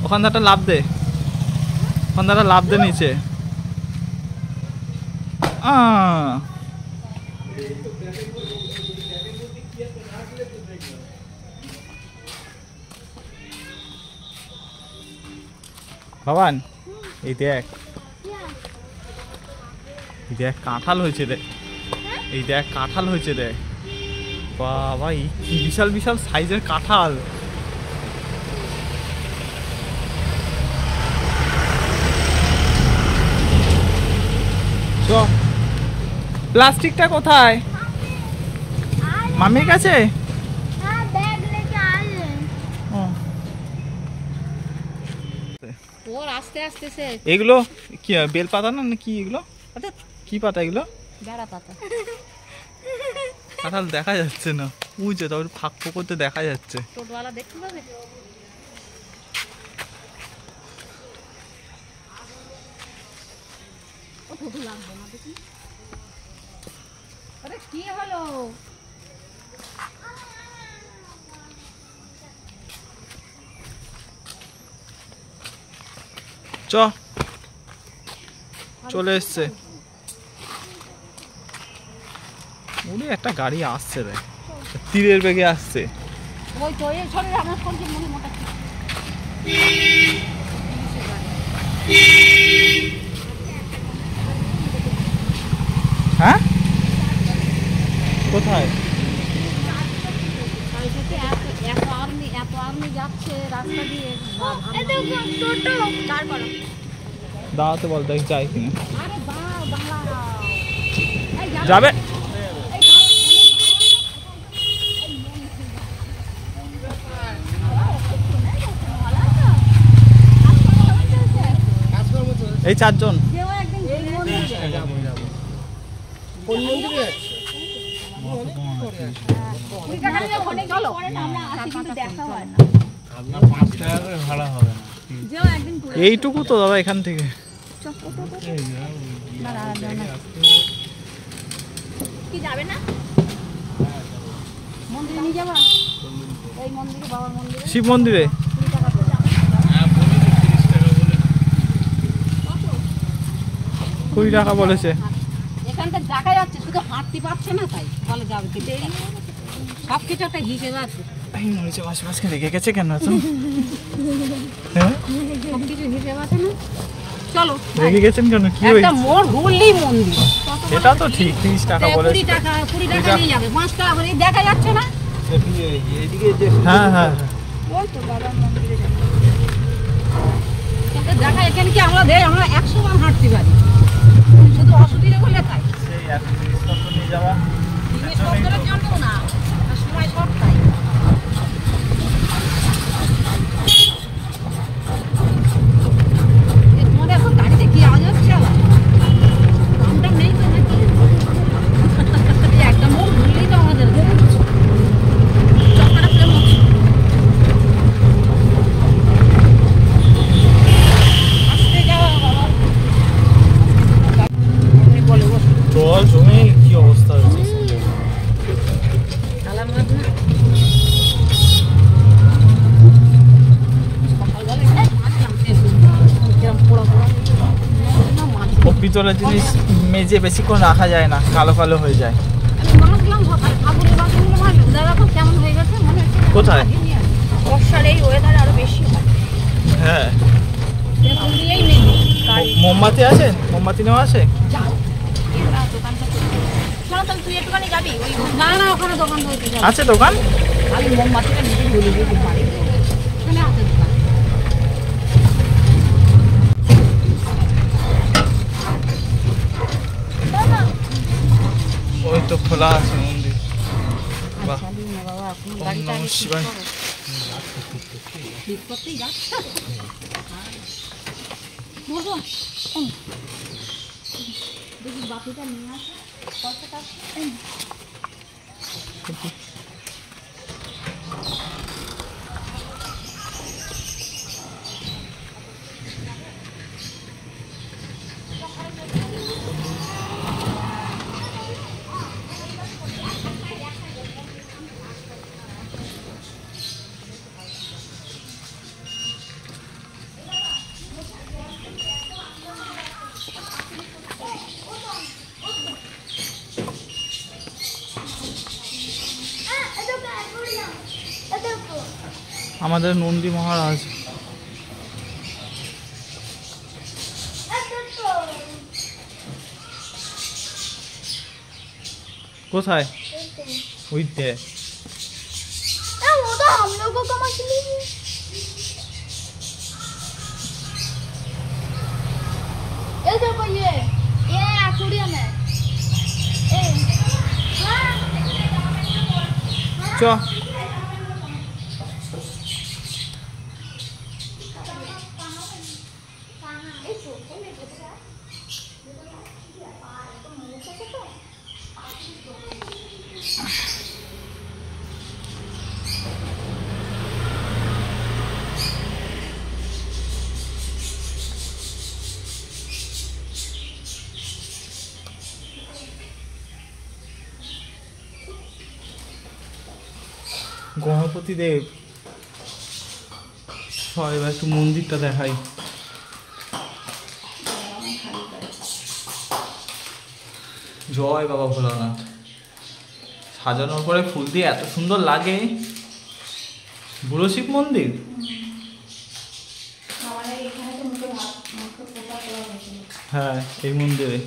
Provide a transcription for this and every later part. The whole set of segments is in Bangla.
ওখান থেকে লাভ দে, ওখান থেকে লাভ দে নিচে। বাবান এই দেখ, এই দেখ কাঁঠাল হয়েছে রে, এই দেখ কাঁঠাল হয়েছে রে বাবা, এই কি বিশাল বিশাল সাইজের কাঁঠাল। প্লাস্টিকটা কোথায়? মামির কাছে? এগুলো কি বেল পাতা না কি? এগুলো কি পাতা? এগুলো কাঁঠাল দেখা যাচ্ছে না, বুঝছে তবে ফাঁক ফোকরতে দেখা যাচ্ছে। কি হলো? চলে এসছে। ওরে একটা গাড়ি আসছে রে, তীরের বেগে আসছে। হ্যাঁ কোথায়? দাঁড়াতে বল, দেখ যায় কিনা। যাবে এই চারজন। এইটুকু তো দাদা এখান থেকে। শিব মন্দিরে 20 টাকা বলেছে। এখানটা দেখা যাচ্ছে, শুধু হাঁটতে পারছে না তাই বলে যাবে। সব কিছু একটা হিসেব আছে। মরিচে মাছ মাছকে রেখে গেছে কেন? সব কিছু হিসেব আছে না? চলো রেখে গেছেন কেন? কি হয়েছে? মোড় ঘুরলেই মন্দির। এটা তো ঠিক 30 টাকা বলেছে। 20 টাকা নিয়ে যাবে, 5 টাকা করে দেখা যাচ্ছে না। হ্যাঁ হ্যাঁ ওই তো বাবার মন্দিরে যাবে। দেখা এখানে কি আমরা 100 বার হাঁটতে পারি, শুধু অসুবিধা হলে তাই। সেই 30 টাকা নিয়ে যাওয়া জিনিসপত্রের জন্য না, সময় শর্ট তাই। তোমাদের এখন গাড়িতে কি আওয়াজ হচ্ছে? আবার দামটা নেই তো নাকি? একটা মোড় ঘুরলেই তো আমাদের চক্করটা ফেলে মোড়। আসতে যাওয়া বাবা বলে জল জমে কি অবস্থা হয়েছে। পিতলের জিনিস মেজে বেশিক্ষণ রাখা যায় না, কালো কালো হয়ে যায়। কোথায়? বর্ষার এই ওয়েদার আরো বেশি হয়। হ্যাঁ মোমবাতি আছে? মোমবাতি নেওয়া আছে? তুই একটুখানি যাবি? না না, ওখানে দোকান আছে। দোকান আমি মোমবাতিটা নিজে বলে দিতে পারি, ওখানে আছে দোকান। ওই তো খোলা আছে মন্দির। বাহ গাড়িটা শিবাই। ঠিক করতেই যাচ্ছে। দেখি বাপিটা নিয়ে আসে কতটা। আমাদের নন্দী মহারাজ। কোথায়? ওই দে চ। গণপতি দেব। এবার একটু মন্দিরটা দেখাই। জয় বাবা ভোলানাথ। সাজানোর পরে ফুল দিয়ে এত সুন্দর লাগে। বুড়ো শিব মন্দির। হ্যাঁ, এই মন্দিরে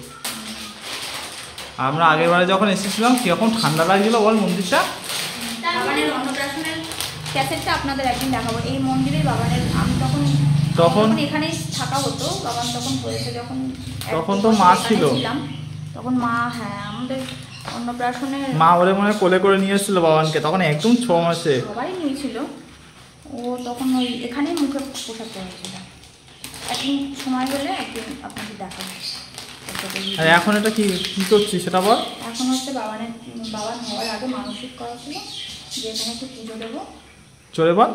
আমরা আগেরবারে যখন এসেছিলাম কিরকম ঠান্ডা লাগছিল বল মন্দিরটা। বাবানের অন্নপ্রাশনের ক্যাসেটটা আপনাদের একদিন দেখাবো। এই মন্দিরে বাবানের আমি তখন এখানেই থাকা হতো। বাবান তখন হয়েছে যখন তখন তো মা ছিল, তখন মা, হ্যাঁ আমাদের অন্নপ্রাশনে মা ওরে মনে কোলে করে নিয়ে এসেছিল বাবানকে, তখন একদম 6 মাসে সবাই নিয়েছিল। ও তখন ওই এখানেই মুখে পোশাক পরেছিল। একদিন সময় হলে একদিন আপনাকে দেখাবো। আর এখন এটা কি কি করছিস সেটা বল। এখন হচ্ছে বাবার হওয়ার আগে মানসিক করা ছিল যে এখানে একটু পুজো দেবো। চলে বল।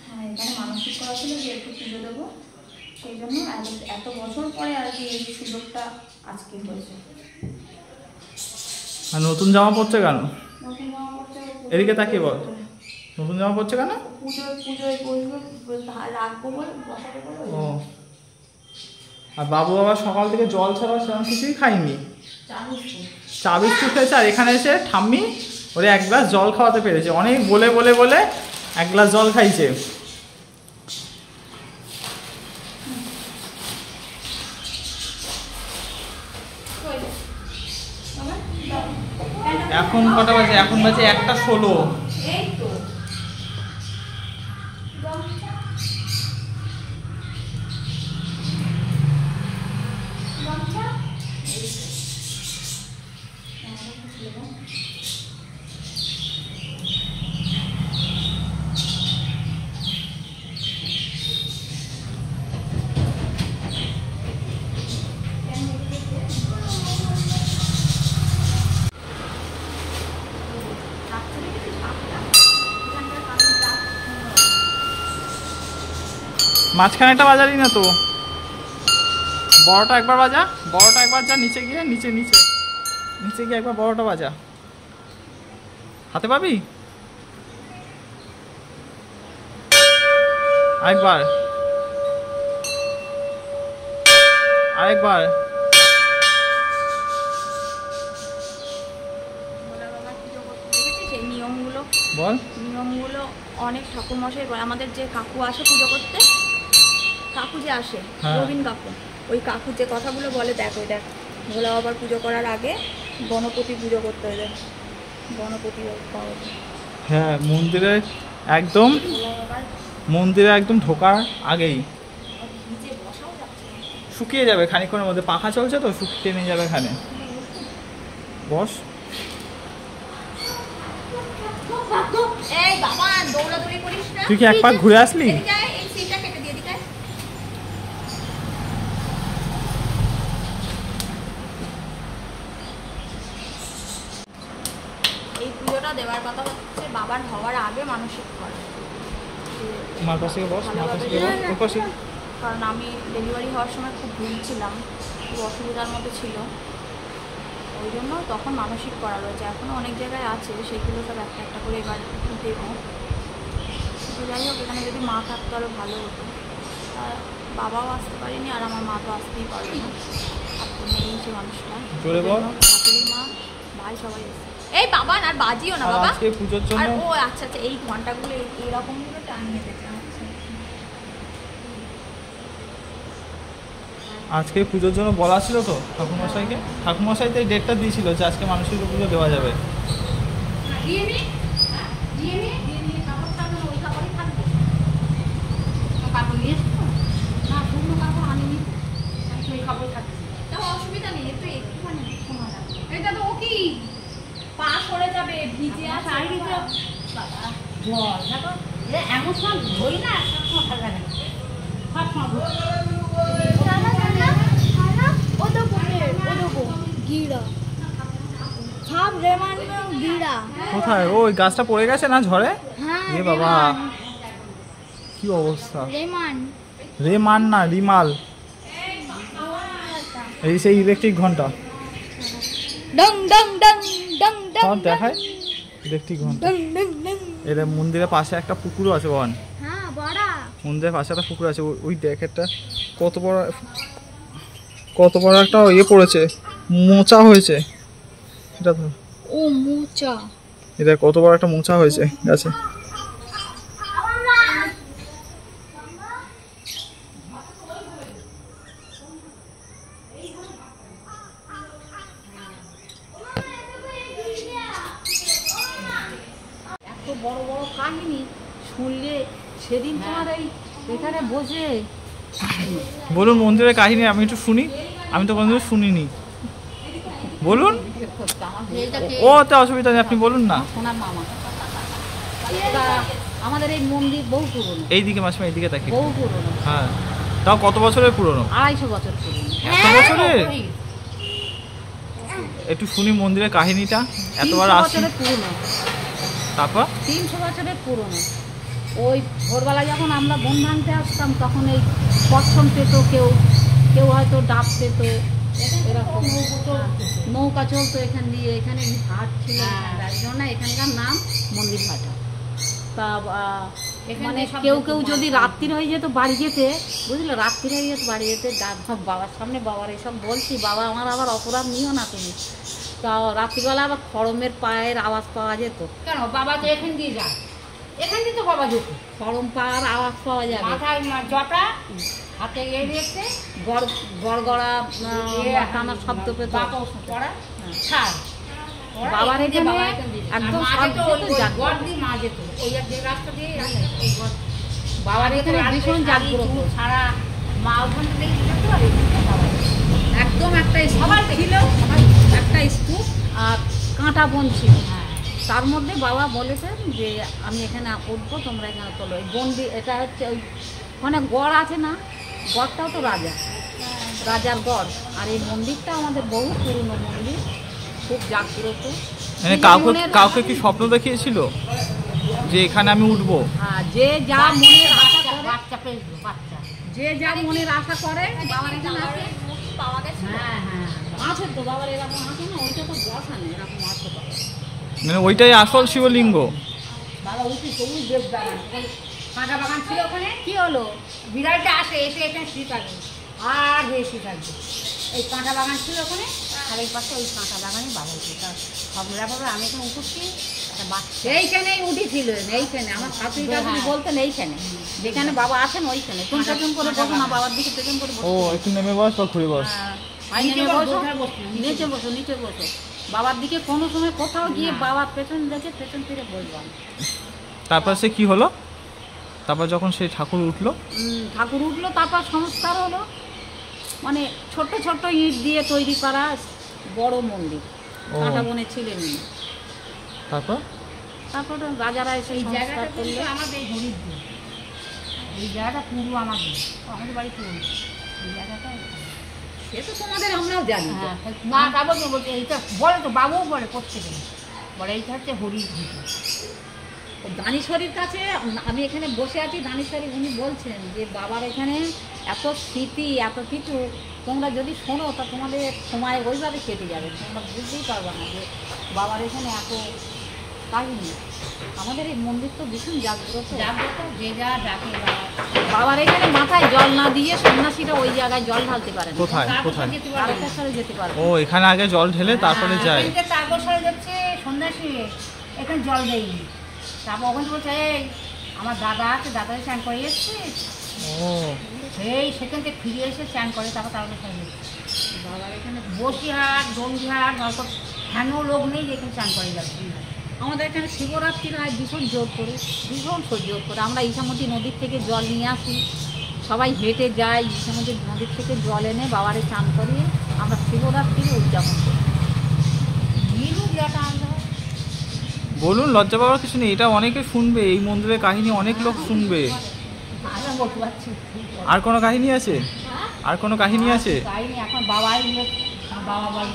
হ্যাঁ, এখানে মানসিক করা ছিল যে একটু পুজো দেবো, সেই জন্য এত বছর পরে আর কি এই সুযোগটা আজকে হয়েছে। আর নতুন জামা পড়ছে কেন? নতুন জামা পড়ছে, এদিকে তাকিয়ে বল, নতুন জামা পড়ছে কেন? পুজোয় বসবো, রাখবো বলে বসাবো বলে। ও, আর বাবু বাবা সকাল থেকে জল ছাড়া সেরকম কিছুই খাইনি, চা বিস্কুট খেয়েছে। আর এখানে এসে ঠাম্মি ওরে 1 গ্লাস জল খাওয়াতে পেরেছে। অনেক বলে বলে বলে 1 গ্লাস জল খাইছে। এখন কটা বাজে? এখন বাজে 1:16। মাঝখানে একটা বাজারই না তো, বড়টা একবার বাজা, বড়টা একবার যা নিচে গিয়ে, নিচে গিয়ে একবার বড়টা বাজা। হাতে পাবি আরেকবার, নিয়মগুলো অনেক ঠাকুরমশাই বলে। আমাদের যে কাকু আসে পুজো করতে, কাকু যে আসে রবীন কাকু, ওই কাকু যে কথাগুলো বলে, দেখ ভোলা বাবার পুজো করার আগে গণপতি পুজো করতে হয়। দেখ গণপতি, হ্যাঁ মন্দিরে একদম ঢোকার আগেই শুকিয়ে যাবে খানিকক্ষণের মধ্যে, পাখা চলছে তো শুকিয়ে নিয়ে যাবে। এখানে বস। তুই কি একবার ঘুরে আসলি? এই পুজোটা দেওয়ার কথা হচ্ছে বাবার হওয়ার আগে মানসিক করে। কারণ আমি ডেলিভারি হওয়ার সময় খুব ভুলছিলাম, খুব অসুবিধার মধ্যে ছিল, ওই জন্য তখন মানসিক করা রয়েছে। এখনও অনেক জায়গায় আছে, সেগুলো সব একটা একটা করে এবার দেবো। তো যাই হোক, এখানে যদি মা থাকতো আরও ভালো হতো। বাবাও আসতে পারেনি, আর আমার মা তো আসতেই পারবে না, নেই সে মানুষটা। শাশুড়ি মা, ভাই সবাই এসেছে। এই বাবা আর বাজিও না বাবা, আর ও আচ্ছা এই ঘন্টাগুলো এইরকমগুলো টানিয়ে দেখলাম। আজকে পুজোর জন্য বলা ছিল তো ঠাকুরমশাইকে, ঠাকুরমশাই তো এই ডেটটা দিয়েছিল যে আজকে মানসিক পুজো দেওয়া যাবে। অসুবিধা নেই, একটু একটুখানি শোনা যাবে। এটা তো ও কি পা সরে যাবে, ভিজে আছে। জল দেখো এমন সময় ধরি না, সবসময় ভালো লাগে না, সবসময় কোথায় ওই গাছটা পড়ে গেছে না ঝড়ে? হ্যাঁ, এ বাবা কি অবস্থা! রেমান না রিমাল, এই সেই ইলেকট্রিক ঘন্টা ডং ডং ডং ডং ডং সব দেখায় ইলেকট্রিক ঘন্টা। ডং ডং ডং। এটা মন্দিরের পাশে একটা পুকুরও আছে বন, হ্যাঁ বড়া। মন্দিরের পাশে একটা পুকুর আছে, ওই দেখ একটা কত বড় একটা ইয়ে পড়েছে, মোচা হয়েছে এটা তো। ও মোচা। এটা কত বড় একটা মোচা হয়েছে গাছে। এত বড় বড় কাহিনী শুনলে সেদিন তোমার এই এখানে বসে বলুন মন্দিরের কাহিনী আমি একটু শুনি, আমি তো কোনোদিন শুনিনি, বলুন। ও তো অসুবিধা নেই, আপনি বলুন না। সোনার মামা তা আমাদের এই মন্দির বহু পুরনো, এইদিকে মাসিমা এইদিকে দেখি। বহু পুরনো, হ্যাঁ, তাও কত বছরের পুরনো? 250 বছর পুরনো। এত বছরের? একটু শুনি মন্দিরের কাহিনীটা, এতবার 300 আসি। বছরের পুরনো, তারপর 300 বছরের পুরনো। ওই ভোরবেলা যখন আমরা বন ভাঙতে আসতাম তখন এই পচ্ছম পেত, কেউ কেউ হয়তো ডাব পেত, এরকম নৌকা চলতো এখান দিয়ে, এখানে ঘাট ছিল, তার জন্য এখানকার নাম মন্দির ভাটা। তা মানে কেউ কেউ যদি রাত্রির হয়ে যেত বাড়ি যেতে, বুঝলে, রাত্রির হয়ে যেত বাড়ি যেতে, বাবার সামনে বাবার এসব বলছি, বাবা আমার আবার অপরাধ নিও না তুমি। তা রাত্রিবেলা আবার খড়মের পায়ের আওয়াজ পাওয়া যেত। কেন বাবা তো এখান দিয়ে যায়, এখান দিয়ে তো বাবা যেত, খড়ম পাওয়ার আওয়াজ পাওয়া যাবে, মাথায় জটা হাতে এ রেখে গড়গড়া টানার শব্দ পেত। বাবা পড়া ছাড় বাবার এখানে একদম সব যেত জাগ্রত। গড় দিয়ে মা যেত, ওই যে রাস্তা দিয়ে ওই গড় বাবার এখানে ভীষণ জাগ্রত, সারা মা ওখান থেকে যেত আর এখানে বাবা যেত। একদম একটা সবার ছিল, একটা স্তূপ আর কাঁটা বন ছিল। তার মধ্যে বাবা বলেছেন যে আমি এখানে উঠবো, তোমরা এখানে তোলো। এই বন্দি এটা হচ্ছে ওই ওখানে গড় আছে না, গড়টাও তো রাজার গড়। আর এই মন্দিরটা আমাদের বহু পুরনো মন্দির, খুব জাগ্রত। মানে কাউকে কি স্বপ্ন দেখিয়েছিল যে এখানে আমি উঠবো? হ্যাঁ, যে যা মনের আশা করে, বাচ্চা পেয়েছিল, বাচ্চা যে যা মনের আশা করে বাবার এখানে আছে। পাওয়া গেছে। হ্যাঁ হ্যাঁ আছে তো বাবার এরকম আছে না, ওইটা তো বসানো এরকম আছে বাবা। মানে ওইটাই আসল শিবলিঙ্গ। বাবা উঠি সবুজ দেব বাগান, কাঁটা বাগান ছিল ওখানে। কি হলো? বিড়ালটা আসে, এসে এখানে শুয়ে থাকবে আর শুয়ে থাকবে। এই কাঁটা বাগান ছিল ওখানে, আর এই পাশে ওই কাঁটা বাগানে বাবা উঠে, তার খবরা খবর আমি এখানে উঠছি, একটা বাচ্চা এইখানেই উঠেছিলেন, এইখানে আমার শাশুড়ি টাশুড়ি বলতেন এইখানে, যেখানে বাবা আছেন ওইখানে। তুমি পেছন করে বসো না, বাবার দিকে পেছন করে বসো। ও একটু নেমে বস বা ঘুরে বস। নিচে বসো, নিচে বসো, নিচে বসো। বাবার দিকে কোনো সময় কোথাও গিয়ে বাবার পেছন দেখে পেছন ফিরে বসবা না। তারপর সে কি হলো? তারপর যখন সেই ঠাকুর উঠলো, ঠাকুর উঠলো, তারপর সংস্কার হলো। মানে ছোট্ট ছোট্ট ইট দিয়ে তৈরি করা বড় মন্দির, ও। কাঁটা বনে ছিলেন। তারপর তারপর রাজারা এসে এই সংস্কার জায়গাটা করলো। কিন্তু আমাদের হরির দিন, এই জায়গাটা পুরো আমাদের, আমাদের বাড়ি পুরো এই জায়গাটা। সে তো তোমাদের আমরাও জানি তো। হ্যাঁ, না তা বলতে বলতে এইটা বলে তো, বাবুও বলে প্রত্যেকে বলে এইটা হচ্ছে হরির ভিতর। দানেশ্বরীর কাছে আমি এখানে বসে আছি, দানেশ্বরী উনি বলছেন যে বাবার এখানে এত স্মৃতি, এত কিছু, তোমরা যদি শোনো তা তোমাদের সময় ওইভাবে কেটে যাবে, তোমরা বুঝতেই পারবে না যে বাবার এখানে এত কাহিনী। আমাদের এই মন্দির তো ভীষণ জাগ্রত। জাগ্রত, যে যা ডাকে বাবা। বাবার এখানে মাথায় জল না দিয়ে সন্ন্যাসীরা ওই জায়গায় জল ঢালতে পারে না, কোথায় কোথায়? যেতে পারবে না। তারকেশ্বরে যেতে পারে ও এখানে আগে জল ঢেলে তারপরে যায়। এখান থেকে তারকেশ্বরে যাচ্ছে সন্ন্যাসী, এখানে জল দেয়নি। তারপর ওখানে বলছে এই আমার দাদা আছে, দাদাকে স্নান করে এসছে, ও সেই সেখান থেকে ফিরে এসে স্নান করে তারপরে স্নান এসছে। বাবার এখানে বসিরহাট, জঙ্গিহাট, নয়তো ফ্যানও লোক নেই যেখানে স্নান করে যাচ্ছে। আমাদের এখানে শিবরাত্রির হয় ভীষণ জোর করে, ভীষণ জোর করে। আমরা ইছামতি নদীর থেকে জল নিয়ে আসি, সবাই হেঁটে যাই, ইছামতি নদীর থেকে জল এনে বাবারে চান করিয়ে আমরা শিবরাত্রির উদযাপন করি। মিলুক যেটা আনতে হয়। বলুন, লজ্জা পাওয়ার কিছু নেই, এটা অনেকে শুনবে, এই মন্দিরের কাহিনী অনেক লোক শুনবে। আমি বলতে পারছি আর কোনো কাহিনী আছে? আর কোনো কাহিনী আছে? যাইনি, এখন বাবাই লোক, বাবা বলে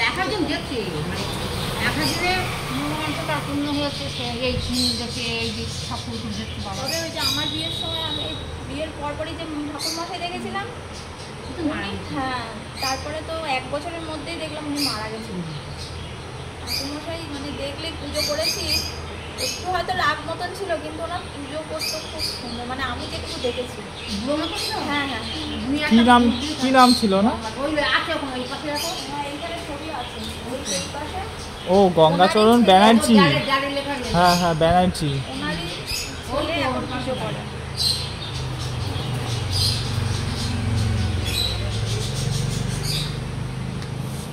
এক একজন দেখছে, মানে এক একজনে মনোমানটা পূর্ণ হয়েছে, সে এই চিনি দেখে এই যে ঠাকুর দেখছে বাবা। তবে ওই যে আমার বিয়ের সময় আমি বিয়ের পরপরই যে ঠাকুরমশাই দেখেছিলাম, হ্যাঁ, তারপরে তো 1 বছরের মধ্যেই দেখলাম উনি মারা গেছেন। ঠাকুরমশাই মানে দেখলে পুজো করেছি, একটু হয়তো রাগ মতন ছিল, কিন্তু ওনার পুজো করতো খুব সুন্দর, মানে আমি যেটুকু দেখেছি। বুড়ো মতো ছিল? হ্যাঁ হ্যাঁ, কি নাম ছিল না? ওই আছে ওখানে, ওই পাশে দেখো। হ্যাঁ এইখানে ছবি আছে, ওই পাশে ও গঙ্গাচরণ ব্যানার্জি। যারে লেখা রয়েছে। হ্যাঁ হ্যাঁ, ব্যানার্জি। ওনারই ছেলে এখন পুজো করে।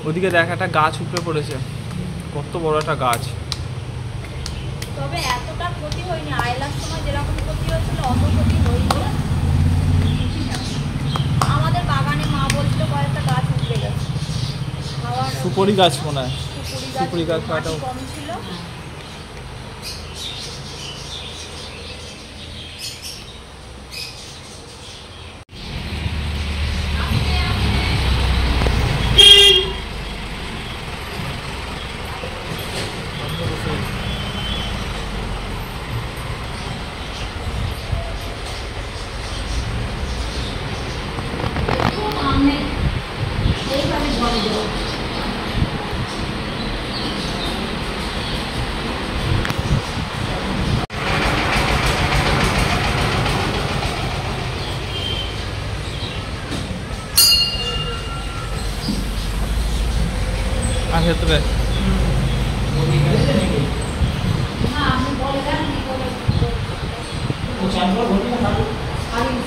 ওদিকে দেখ, একটা গাছ উপড়ে পড়েছে, কত বড় একটা গাছ। তবে এতটা ক্ষতি হয়নি, আয়লার সময় যেরকম ক্ষতি হয়েছিল অত ক্ষতি হয়নি। আমাদের বাগানে মা বলছিল কয়েকটা গাছ উঠে গেছে, খাওয়ার সুপারি গাছ মনে হয়। সুপুরি সুপুরি গাছ গাছ খাওয়াটাও কম ছিল। আর ভেতরে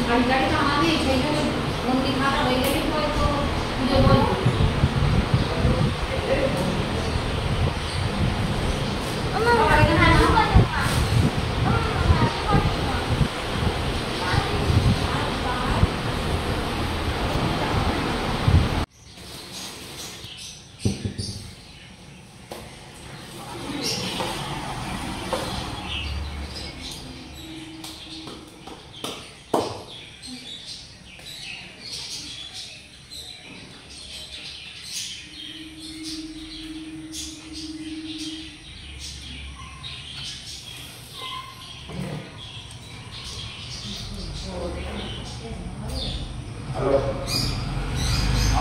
শাড়িটাকে তো আমাদের সেইখানে মন্দির খারাপ হয়ে গেলে হয়তো পুজো বলবো।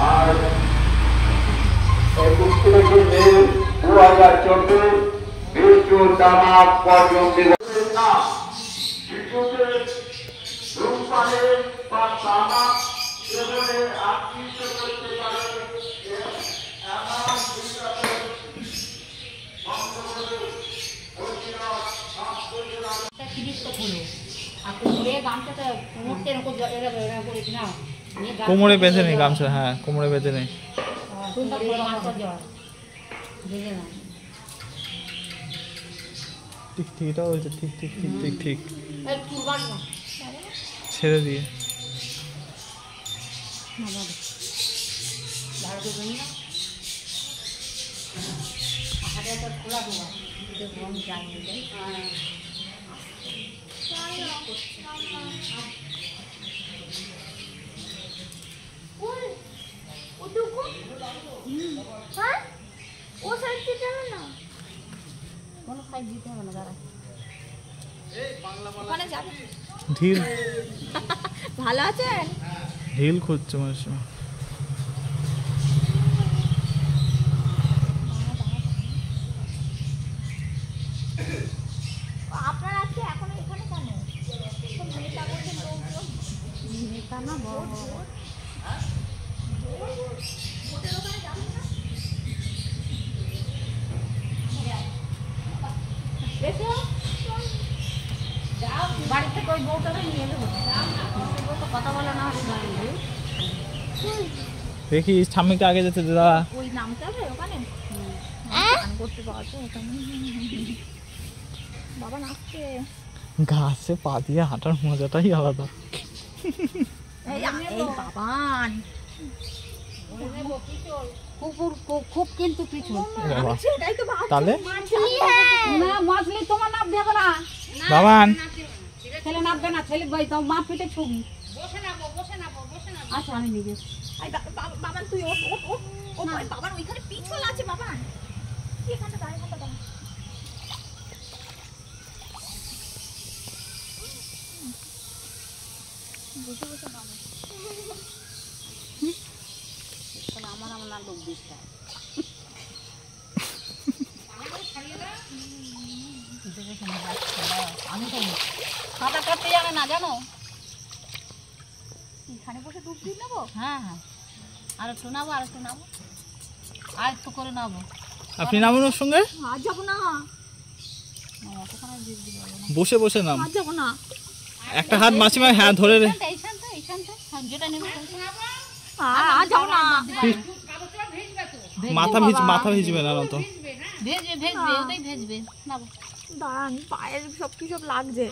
আর 21 মে 2014 বিশ্ব তামাক বর্জন দিবসের নাম শিশুদের ধূমপানের বা তামাক সেবনে আকৃষ্ট করতে পারে এমন বিজ্ঞাপন বন্ধ করে কোমরে বেঁধে নেই গামছা। হ্যাঁ, কোমরে বেঁধে নেই। ঠিক ঠিক, এটা বলছে ঠিক ঠিক ঠিক ঠিক ঠিক। ছেড়ে দিয়ে ও সাইড দিতে হবে না, কোনো সাইড দিতে হবে না, দাঁড়া ওখানে যাবে। ঢিল ভালো আছেন? ঢিল খুঁজছে মানুষ। আপনার আজকে এখন এখানে কেন? নেতা বলছেন লোকজন, নেতা না বড় বড় ভোটের ওখানে যাবেন না? এসো ওই বউটাকে নিয়ে এলে কথা বলে না দেখি ঠাম্মিকে আগে যেতে দে দাদা। ওই নামতে হবে ওখানে গান করতে পাওয়া যায় ওখানে। বাবা নাচছে। গাছে পা দিয়ে হাঁটার মজাটাই আলাদা। এই বাবান কুকুর খুব কিন্তু পিছু বাবা, সেটাই তো তাহলে না মাছলি তোমার নাপ দেবে না, বাবান ছেলে নাপবে না, ছেলে ভাই তো মা পিঠে ছবি। আচ্ছা আমি নিয়ে যাচ্ছি। বাবান তুই ওঠ ওঠ ওঠ ও বাবার ওইখানে পিছল আছে বাবান এখানে দাঁড়িয়ে থাকা দাঁড়া বসে বসে নামো আমার আমার না লোক দিচ্ছে আমি তো সাঁতার কাটতে জানে না জানো। এখানে বসে ডুব দিয়ে নেবো। হ্যাঁ হ্যাঁ আর একটু নাবো, আর একটু নাবো, আর একটু করে নাবো। আপনি নামুন ওর সঙ্গে, আর যাবো না বসে বসে নাম। আর যাবো না একটা হাত মাসিমা হ্যাঁ ধরে রে। এইখানটা যেটা নেবে আর যাবো না মাথা ভিজবে না তো। ভেজবে ভেজবে ওটাই ভেজবে নাবো। দাঁড়ান পায়ের সব কি সব লাগছে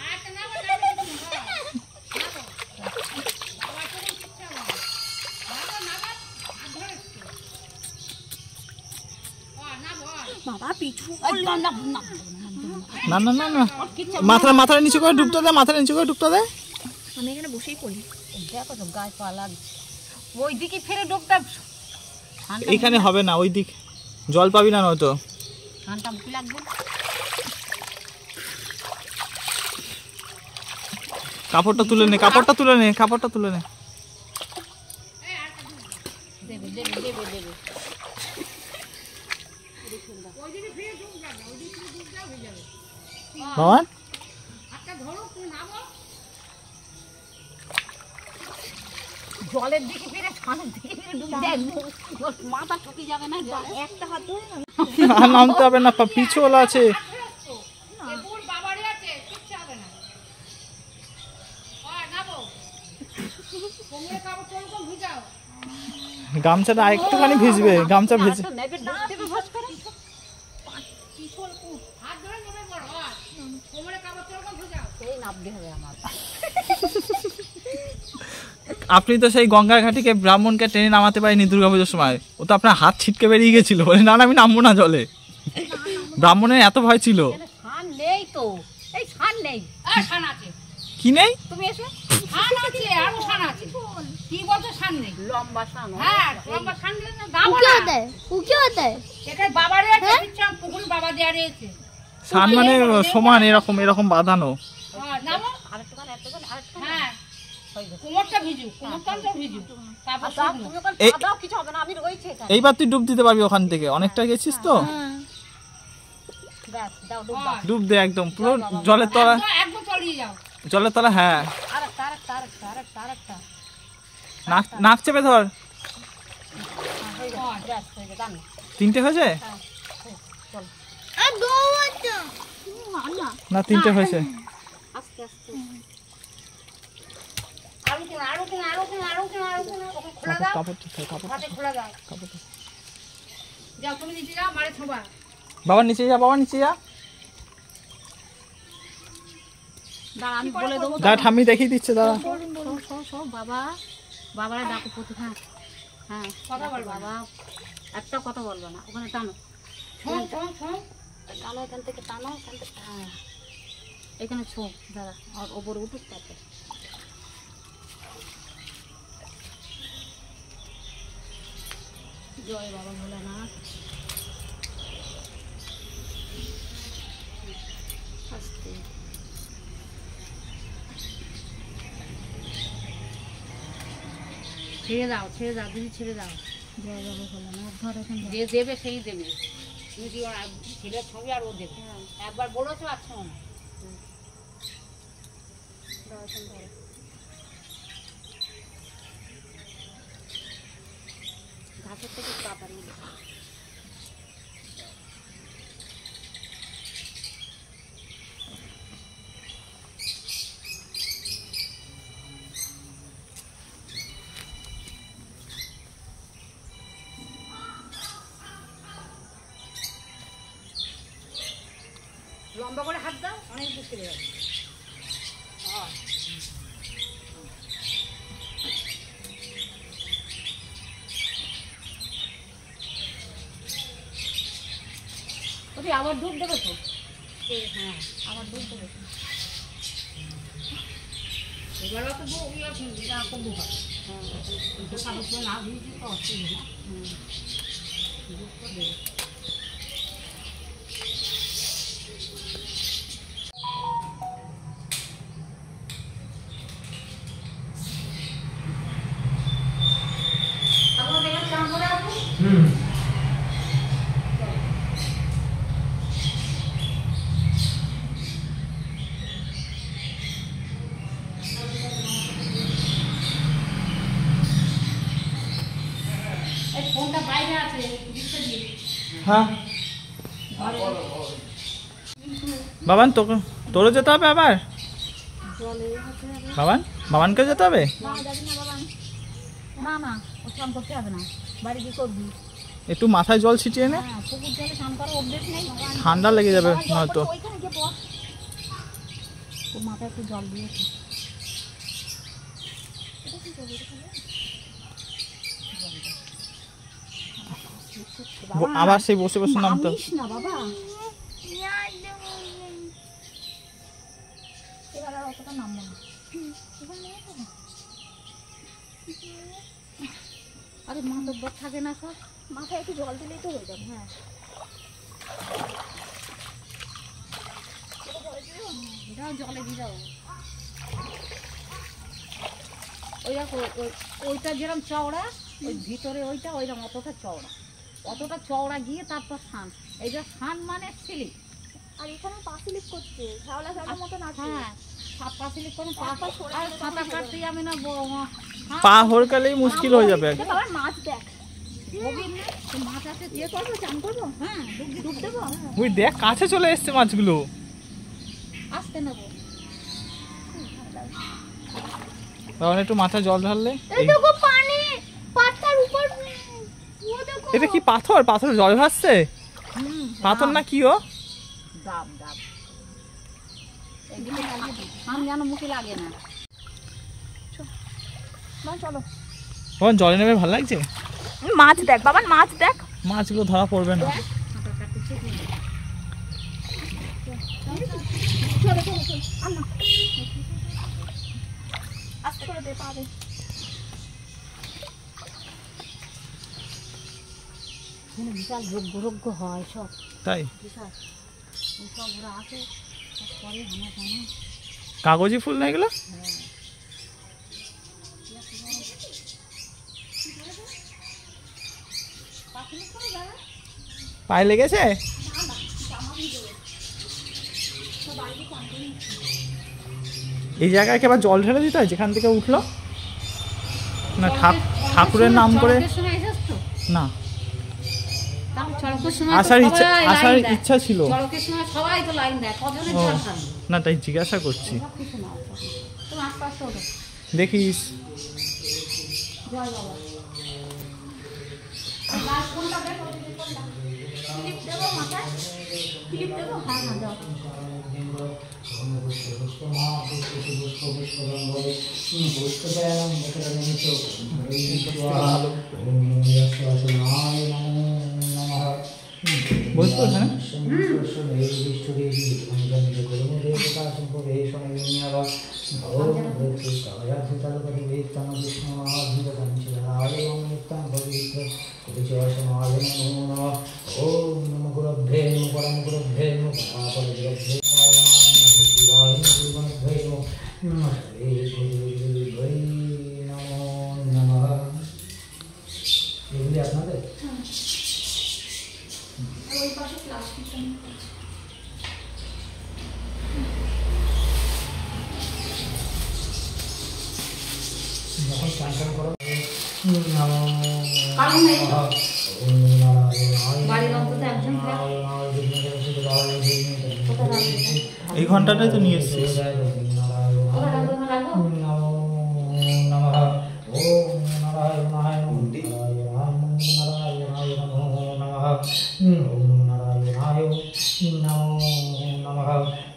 বাবা পিছু না না না না, মাথাটা নিচু করে ডুবতে দে, মাথাটা নিচু করে ডুবতে দে। আমি এখানে বসেই পড়ি। দেখো তো গায়ে পা লাগছে, ওই দিকে ফেরে ডুবটা এইখানে হবে না, ওই দিক জল পাবি না নয়তো। ঠান্ডা মুখে লাগবে। কাপড়টা তুলে নে, কাপড়টা তুলে নে, কাপড়টা তুলে নে। দেবে দেবে দেবে দেবে বাবান জলের দিকে ফিরে ঠান্ডার দিকে ফিরে ডুব দেয়, মাথা ঠুকে যাবে না জল। একটা হাত ধরে না আর নামতে হবে না, পিছল আছে। গামছাটা একটুখানি ভিজবে, গামছা ভিজে। নেবে ডাক দেবে ভস করে। এই নাবতে হবে আমার। আপনি তো সেই গঙ্গার ঘাটিকে ব্রাহ্মণকে টেনে নামাতে পারেনি দুর্গাপুজোর সময়, ও তো আপনার হাত ছিটকে বেরিয়ে গেছিল, বলে না না আমি নামবো না জলে। ব্রাহ্মণের এত ভয় ছিল। শান নেই তো, এই শান নেই। শান আছে, কি নেই? তুমি এসো। শান আছে, আরো শান আছে। কি বলছো শান নেই? লম্বা শান। হ্যাঁ লম্বা শান দিলে না দাও না। वो क्या होता है এটা বাবারে আছে, পিছন পুকুর বাবা দেয়া রয়েছে। সান মানে সমান এরকম এরকম বাঁধানো। হ্যাঁ নামো। আরেকটু করে আরেকটু করে আরেকটু। হ্যাঁ কোমরটা ভিজু, কোমরটা ভিজু। তারপর তুমি ওখানে দাও, কিছু হবে না, আমি রয়েছি এখানে। এইবার তুই ডুব দিতে পারবি ওখান থেকে, অনেকটা গেছিস তো। ব্যাস দাও ডুব দাও। ডুব দে একদম পুরো জলের তলা, একদম তলিয়ে যাও। জলের তলা। হ্যাঁ আরেকটা আরেকটা আরেকটা আরেকটা আরেকটা। নাক নাক চেপে ধর। ব্যাস হয়ে গেল। টানো। তিনটে হয়েছে अब दो बच्चा না? তিনটে হয়েছে। আস্তে আস্তে। আরো কোন আরো কোন আরো কোন আরো কোন আরো কোন ওকে খোলা দাও। কাপড়টা ধর, কাপড়টা হাতে খোলা দাও। কাপড়টা। যাও তুমি নিচে যাও, মারে ছোবা। বাবা নিচে যা, বাবা নিচে যা। দাঁড়া আমি বলে দেবো। যা ঠাম্মি দেখিয়ে দিচ্ছে, দাঁড়া। সব বাবা বাবারা ডাকো প্রতি। হ্যাঁ হ্যাঁ কথা বল বাবা, একটা কথা বলবে না। ওখানে টানো টানো, এখান থেকে টানো, এখান থেকে। হ্যাঁ এখানে ছো দাদা, আর ওপরে উঠুক তারপর। জয় বাবা ভোলানাথ। আস্তে ছেড়ে দাও, ছেড়ে দাও দিদি, ছেড়ে দাও। জয় বাবা ভোলানাথ। ধর এখন যে দেবে সেই দেবে। তুমি কি ছেলের ছবি আর ও দেবে। একবার বলেছো আচ্ছা না। ঘাসের থেকে তাড়াতাড়ি অনেক দূর চলে যাবে। ওকে আবার ডুব দেবে তো? হ্যাঁ, আবার ডুব দেবে তো? এবার তো এটা কমবো হয়। সাগর সময় না দিয়েছি তো অসুবিধা না। দুধ তো দেবে। এই ফোনটা বাইরে আছে, দিতে দিই। হ্যাঁ বাবান তোরও যেতে হবে আবার? বাবানকে যেতে হবে? না যাবি না বাবা, না না ও স্নান করতে হবে না, বাড়ি গিয়ে করবি। একটু মাথায় জল ছিটিয়ে নে, হ্যাঁ পুকুর জলে স্নান করার অভ্যেস নেই। ঠান্ডা লেগে যাবে নয়তো। ওইখানে গিয়ে বস, ও মাথায় একটু জল দিয়েছে। আবার সেই বসে বসে নামতে হবে। নামিস না বাবা, এবার আর অতটা নামবো না। আরে মাথা থাকে না সব, মাথায় একটু জল দিলেই তো হয়ে যাবে। হ্যাঁ এটাও জলে দিয়ে দাও। ওই দেখো ওইটা যেরকম চওড়া, ওই ভিতরে ওইটা ওইরকম অতটা চওড়া গিয়ে তারপর স্নান। এই যে স্নান মানে স্লিপ। আর এখানে পা স্লিপ করছে, ঝাওলা ঝাওলার মতন আছে। হ্যাঁ পা স্লিপ করে আর সাঁতার কাটতে যাবে না, পা হরকালেই মুশকিল হয়ে যাবে। বাবার মাছ দেখ, মাছ আছে, দিয়ে করবো, চান করবো। হ্যাঁ ডুব দেবো। ওই দেখ কাছে চলে এসছে মাছগুলো। আসতে নেবো। তখন একটু মাথায় জল ঢাললে। এই দেখো পানি, পাতার উপর ও দেখো। এটা কি পাথর? পাথর জল ভাসছে? পাথর না কি ও? ডাব এগুলো আমি যেন মুখে লাগে না। চলো তখন জলে নেমে ভালো লাগছে। মাছ দেখ বাবা, মাছ দেখ। মাছগুলো ধরা পড়বে না। সাঁতার কাটতে শিখে নে। আস্তে করে দে, পা দে। এখানে বিশাল রোগ্য হয় সব, তাই বিশাল সব ওরা আসে সব করে হানা। কাগজি ফুল না এগুলো? পায়ে লেগেছে? এই জায়গায় কি আবার জল ঢেলে দিতে হয় যেখান থেকে উঠলো? না ঠাকুরের নাম করে না, আসার ইচ্ছা ছিল। চড়কের সময় সবাই তো লাইন দেয়, কজনের ও জল খাবে? না তাই জিজ্ঞাসা করছি। কিছু না, তুমি আস্তে আস্তে ওঠো। দেখিস জয় বাবা। ক্লিপ দেবো মাথায়, ক্লিপ দেবো। হ্যাঁ দাও। বলতো হ্যাঁ আপনাদের ওই পাশে প্লাস্টিক যখন চান করো বাড়ির অন্তত একজন থাক। এই ঘন্টাটাই তো নিয়ে এসছিস।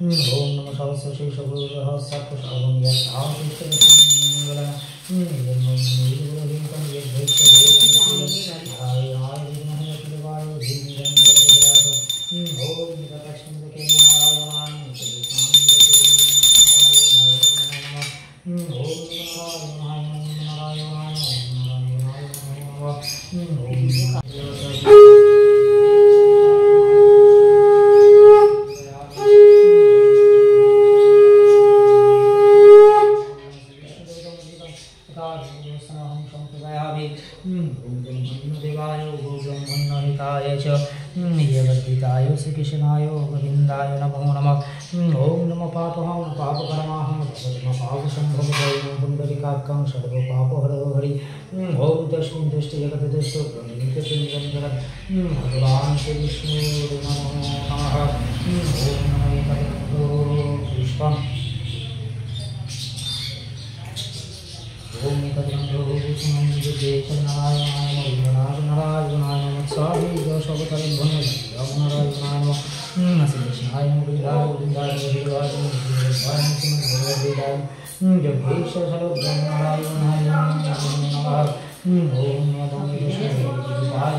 ওম श्री कृष्णाय गोविंदाय नमो नमः। ओम नमो पापहं पापकर्माहं पापसंभवं पुंडरीकाक्षं सर्वपापहरो हरि। ओम तस्मिन् दृष्टि जगद्दृष्टो प्रणीतचिन्तनं भगवान् श्रीविष्णु नमो नमः। ओम नमो एकविंशो पुष्पम् ओम एकविंशो पुष्पं नारायणाय नारायणाय नमस्साहि दशवतारं नारायणाय नमः। श्री कृष्णाय गोविंदाय गोविंदाय गोविंदाय गोविंदाय जगदीश्वर सर्वनारायणाय नमः। ओम नमो देवाय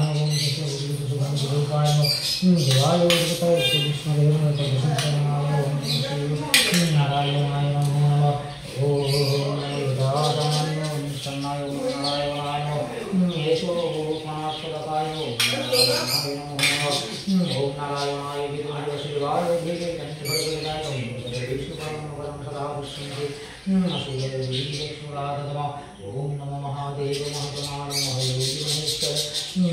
देवाय देवताय कृष्णदेवाय नारायणाय नमः। ओम ओम नमो महादेव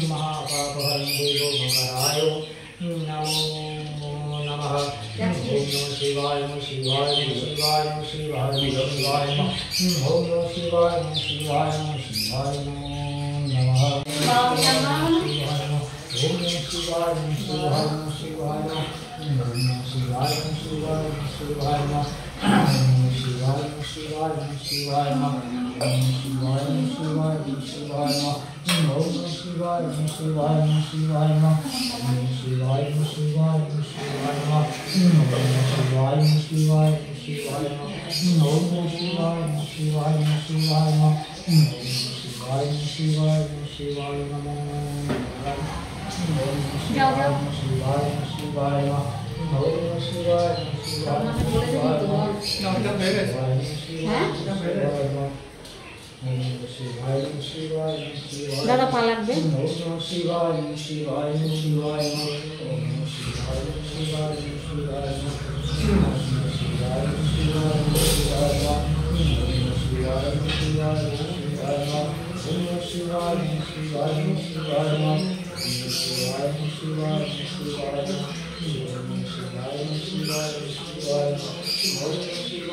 महापापहरं देवो भवराय नमो नमः। ओम नमः शिवाय शिवाय शिवाय शिवाय शिवाय ओम नमः शिवाय शिवाय शिवाय नमो नमः। ओम नमः शिवाय शिवाय शिवाय शिवाय शिवाय शिवाय शिवाय शिवाय शिवाय शिवाय शिवाय शिवाय ओम शिवाय शिवाय शिवाय शिवाय शिवाय शिवाय शिवाय शिवाय शिवाय ओम शिवाय शिवाय शिवाय शिवाय शिवाय शिवाय नमो नमः। शिवाय शिवाय शिवाय ओम शिवाय शिवाय शिवाय दादा पा লাগবে ओम शिवाय शिवाय शिवाय ओम शिवाय शिवाय शिवाय शिवाय शिवाय शिवाय शिवाय शिवाय शिवाय ओम शिवाय शिवाय शिवाय शिवाय शिवाय शिवाय शिवाय शिवाय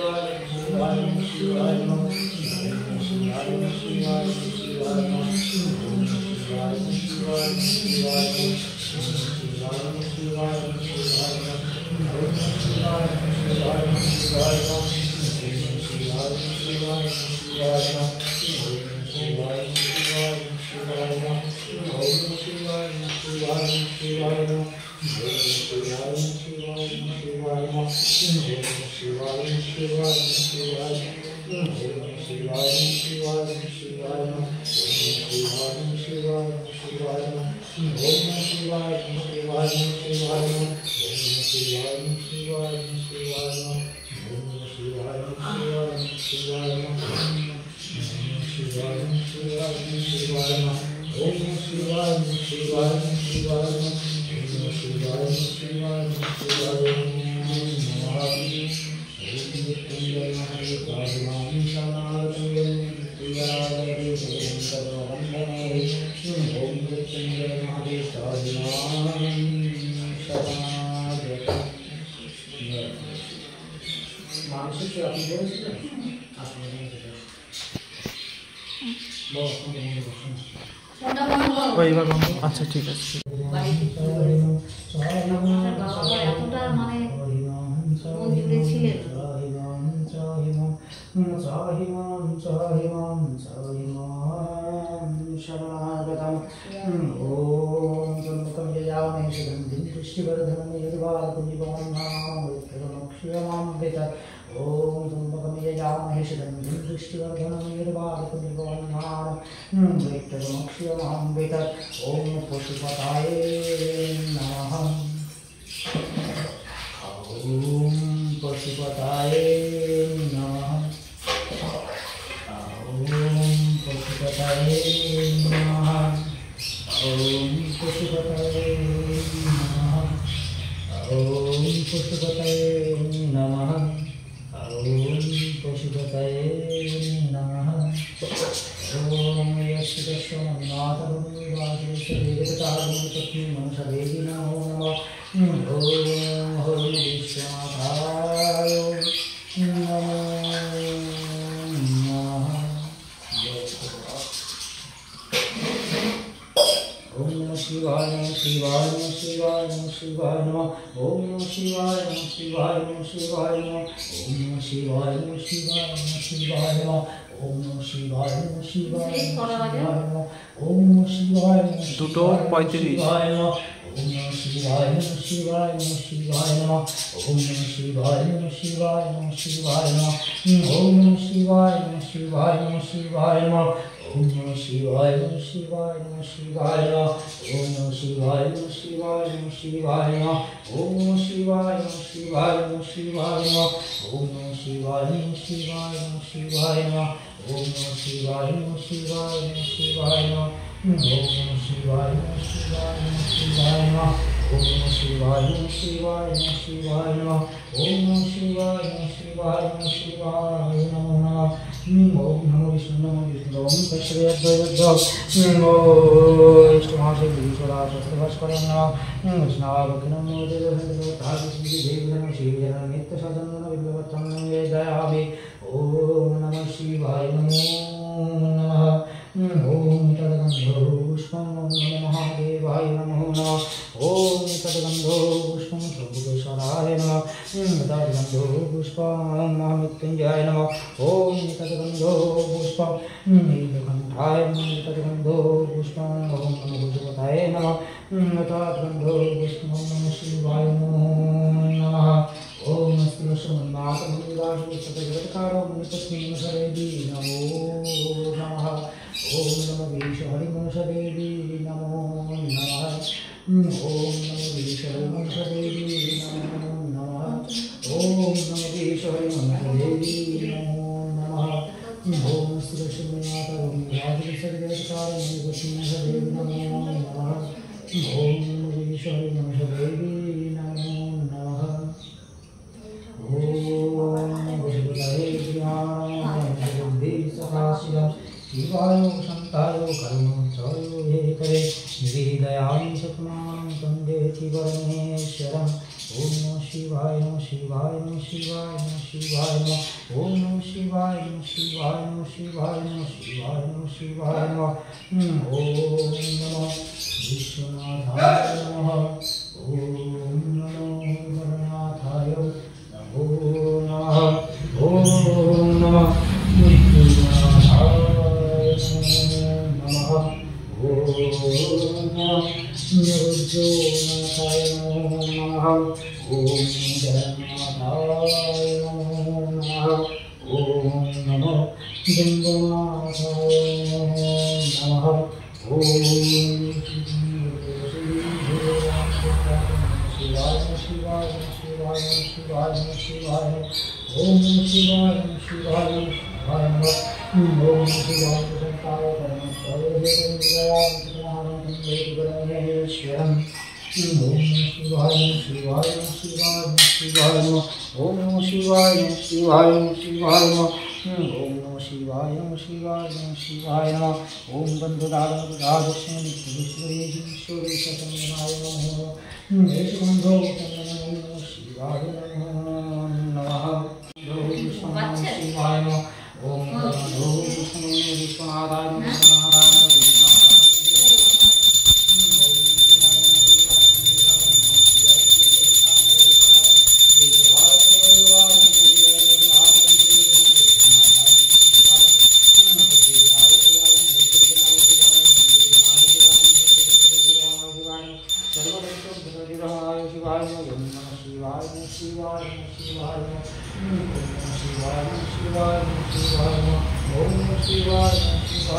शिवाय ओम शिवाय शिवाय शिवाय शिवाय शिवाय ओम शिवाय शिवाय शिवाय शिवाय शिवाय शिवाय ओम शिवाय शिवाय शिवाय शिवाय शिवाय शिवाय शिवाय शिवाय शिवाय ओम शिवाय शिवाय शिवाय शिवाय शिवाय शिवाय शिवाय शिवाय शिवाय शिवाय शिवाय शिवाय शिवाय शिवाय शिवाय ओम शिवाय शिवाय शिवाय शिवाय शिवाय शिवाय ओम शिवाय शिवाय शिवाय शिवाय शिवाय शिवाय ओम शिवाय शिवाय शिवाय शिवाय शिवाय शिवाय मानसिक এইবার আচ্ছা ঠিক আছে। এতটা মানে মন জুড়ে ছিলেন ओम त्र्यंबकं यजामहे सुगन्धिं पुष्टिवर्धनं निर्वारुकनिर्वाणां वैत्रमक्षयमहं ओम पशुपताय नमः। ओम पशुपताय नमः। ओम पशुपताय नमः। ओम पशुपताय नमः। ओम पशुपताय नमः। ओम पशुपताय नमः। ओम यश्चिदस्वमन्नाथमुनिवासुदेवतारुणपत्नी मनसवेदि नमो नमः। ओम हरि विश्वनाथाय नमो नमः। ओम नमः शिवाय नमः शिवाय नमः शिवाय नमः शिवाय नमः। ओम नमः शिवाय नमः शिवाय नमः शिवाय नमः। ओम नमः शिवाय नमः शिवाय नमः शिवाय नमः। ओम नमः शिवाय नमः शिवाय नमः। ओम नमः शिवाय नमः দুটো 35। शिवाय नमः। ओम नमः शिवाय नमः शिवाय नमः शिवाय नमः। ओम नमः शिवाय नमः शिवाय नमः शिवाय नमः। ओम नमः शिवाय नमः शिवाय नमः शिवाय नमः। ओम नमः शिवाय नमः शिवाय नमः शिवाय नमः। ओम नमः शिवाय नमः शिवाय नमः शिवाय नमः। ओम नमः शिवाय नमः शिवाय नमः शिवाय नमः। ओम नमः शिवाय नमः शिवाय नमः शिवाय नमः। ओम नमः शिवाय नमः शिवाय नमः शिवाय नमः। ओम नमः शिवाय नमः शिवाय नमः शिवाय नमः। ओम नमः शिवाय नमः शिवाय नमः शिवाय नमः। ओम नमः शिवाय नमः शिवाय नमः शिवाय नमः। ओम नमो विष्णु नमो विष्णु ओम तस्मै इष्टमासे विश्वराजस्तभास्करं नमः। विष्णावकिनं मोदेवहन्तु तादृशदेवनं श्रीजनं नित्यसदनं विद्वत्तं वेदयामि। ओम नमः शिवाय नमो नमः। ओम तद्गन्धो पुष्पं नमो महादेवाय नमो नमः। ओम तद्गन्धो पुष्पं सर्वेश्वराय नमः। तद्गन्धो पुष्पं महामृत्युञ्जयाय नमः। ओम तद्गन्धो पुष्पं नीलकण्ठाय नमः। तद्गन्धो पुष्पं ओम नमो भगवताय नमः। तद्गन्धो पुष्पं नमः शिवाय नमो नमः। ओम श्रीमन्नाथमुनिवासुदेवतारो मुनिपत्नी मनसवेदी नमो नमः। ओम नमो विश्वहरि मनसवेदी नमो नमः। ओम नमो विश्वहरि मनसवेदी नमो नमः। ओम नमो विश्वहरि मनसवेदी नमो नमः। ओम श्रीमन्नाथमुनिवासुदेवतारो मुनिपत्नी मनसवेदी नमो नमः। ओम नमो विश्वहरि मनसवेदी नमो नमः। शिवाय शांताय करुणाचार्य हेतवे निर्दयामि सतमां वन्देति परमेश्वरम्। ओम नमः शिवाय नमः शिवाय नमः शिवाय नमः शिवाय नमः। ओम नमः शिवाय नमः शिवाय नमः शिवाय नमः शिवाय नमः शिवाय नमः। ओम नमः विश्वनाथाय नमः। ओम नमो गणनाथाय नमो नमः। ओम नमः मृत्युनाथाय नमः। ओम नमः निर्जोनाथाय नमः। ओम जगन्नाथाय नमो नमः। ओम नमः गंगानाथाय नमः। ओम शिवाय शिवाय शिवाय शिवाय शिवाय। ओम शिवाय शिवाय शिवाय नमः। ओम शिवाय शांताय परमेश्वरम्। ओम शिवाय शिवाय शिवाय शिवाय नमः। ओम शिवाय शिवाय शिवाय नमः। ओम शिवाय शिवाय शिवाय नमः। ओम बन्धुदादक्षिणेश्वरी सतनाय नमः। देशबन्धो शिवाय नमः। शिवाय नमः। ओम विश्वनाथाय नमः। शिवाय शिवाय शिवाय शिवाय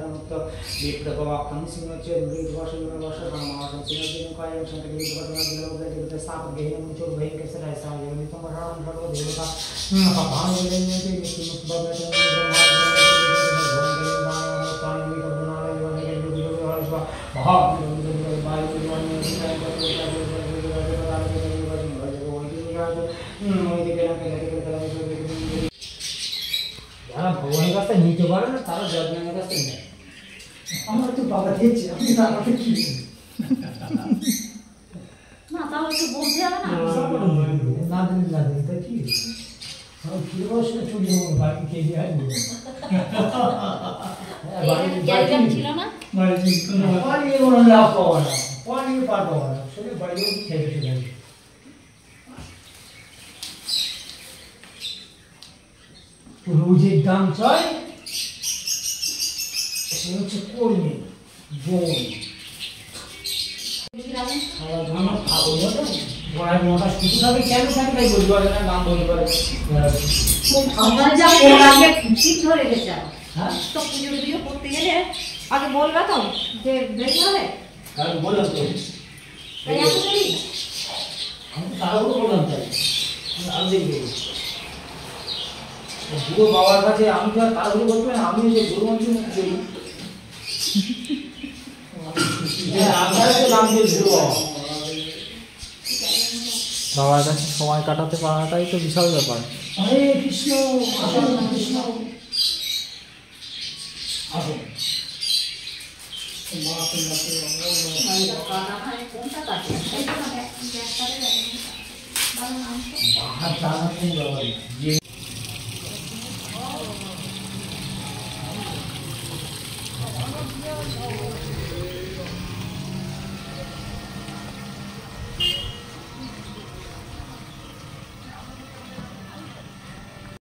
ধর্মত্ব বিপ্রবাক্তং সিংহচে দুর্গবশে বর্ষ ধর্মাসন সিংহচে কায়ং সন্ত বিপ্রবাক্তং বিলবদে সাপ গেহিন মুচো বহিন কেসে রাইসা যোনি তোমারাম সর্ব দেবতা ভান বলেনতে নিত্যমুক্তভাবে যারা ভগবানের কাছে নিতে পারে না তারা যজ্ঞের কাছে নেয়। আমার তো বাবা দিয়েছে, আপনি আমাকে কি না তাহলে একটু বলতে হবে না। না দিন না দিন তা কি ফিরে বসে চুরি বাড়ি কে দিয়ে আসবো ক্যারিয়ার ছিল না পানি কোনো লাভ পাওয়া না, পানি পার পাওয়া না, সেটা বাড়ি খেয়ে চলে আসবে। রোজের দাম চাই সে হচ্ছে কর্মী বোন খাবো না বড়াই মোটা শুধু খাবে কেন খাবে তাই বলতে পারে না, নাম বলতে পারে। আমরা যা বলাকে ঠিক ধরে গেছে হ্যাঁ তো পুজো টুজো করতে গেলে আগে বলবে তো যে দেরি হবে, কারণ বললাম তো তাই এত দেরি আমি তাড়াহুড়ো করলাম তাই আর দেখবো বুড়ো বাবার কাছে আমি তো আর তাড়াহুড়ো করতে পারি না, আমি যে গরু মানুষের মধ্যে চলি আপনারা তো নাম দিয়ে বুড়ো বাবা বাবার কাছে সময় কাটাতে পারাটাই তো বিশাল ব্যাপার। হরে কৃষ্ণ আসুন কৃষ্ণ আসুন কোনটা কাটে বাহার জানা কোন ব্যাপার না